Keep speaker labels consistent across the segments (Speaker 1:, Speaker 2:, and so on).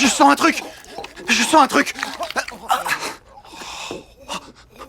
Speaker 1: Je sens un truc. Je sens un truc.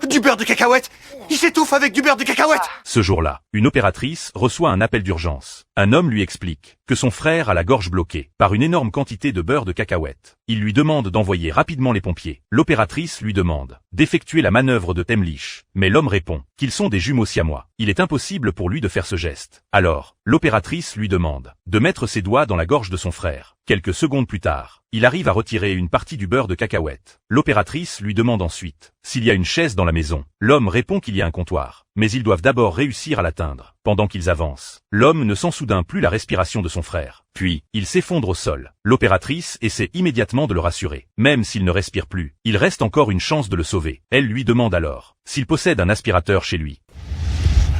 Speaker 1: Du beurre de cacahuète. Il s'étouffe avec du beurre de cacahuète.
Speaker 2: Ce jour-là, une opératrice reçoit un appel d'urgence. Un homme lui explique que son frère a la gorge bloquée par une énorme quantité de beurre de cacahuète. Il lui demande d'envoyer rapidement les pompiers. L'opératrice lui demande d'effectuer la manœuvre de Temlich, mais l'homme répond qu'ils sont des jumeaux siamois. Il est impossible pour lui de faire ce geste. Alors, l'opératrice lui demande de mettre ses doigts dans la gorge de son frère. Quelques secondes plus tard, il arrive à retirer une partie du beurre de cacahuète. L'opératrice lui demande ensuite s'il y a une chaise dans la maison. L'homme répond qu'il y a un comptoir, mais ils doivent d'abord réussir à l'atteindre. Pendant qu'ils avancent, l'homme ne sent soudain plus la respiration de son frère. Puis, il s'effondre au sol. L'opératrice essaie immédiatement de le rassurer. Même s'il ne respire plus, il reste encore une chance de le sauver. Elle lui demande alors s'il possède un aspirateur chez lui.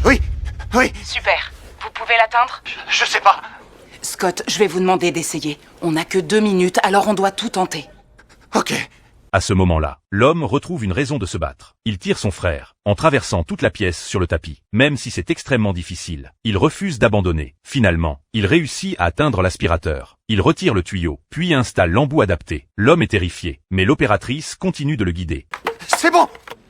Speaker 1: Oui, oui.
Speaker 3: Super. Vous pouvez l'atteindre?
Speaker 1: Je sais pas.
Speaker 3: Scott, je vais vous demander d'essayer. On n'a que 2 minutes, alors on doit tout tenter.
Speaker 1: Ok.
Speaker 2: À ce moment-là, l'homme retrouve une raison de se battre. Il tire son frère, en traversant toute la pièce sur le tapis. Même si c'est extrêmement difficile, il refuse d'abandonner. Finalement, il réussit à atteindre l'aspirateur. Il retire le tuyau, puis installe l'embout adapté. L'homme est terrifié, mais l'opératrice continue de le guider.
Speaker 1: C'est bon.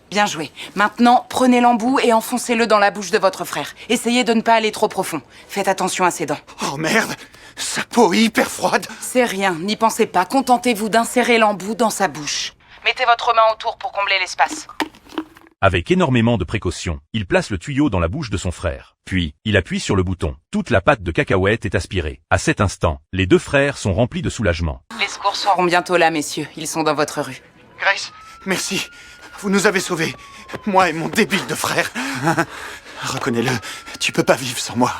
Speaker 3: Bien joué. Maintenant, prenez l'embout et enfoncez-le dans la bouche de votre frère. Essayez de ne pas aller trop profond. Faites attention à ses dents.
Speaker 1: Oh merde. Sa peau est hyper froide.
Speaker 3: C'est rien, n'y pensez pas. Contentez-vous d'insérer l'embout dans sa bouche. Mettez votre main autour pour combler l'espace.
Speaker 2: Avec énormément de précaution, il place le tuyau dans la bouche de son frère. Puis, il appuie sur le bouton. Toute la pâte de cacahuète est aspirée. À cet instant, les deux frères sont remplis de soulagement.
Speaker 3: Les secours seront bientôt là, messieurs. Ils sont dans votre rue.
Speaker 1: Grace, merci. Vous nous avez sauvés. Moi et mon débile de frère. Reconnais-le, tu peux pas vivre sans moi.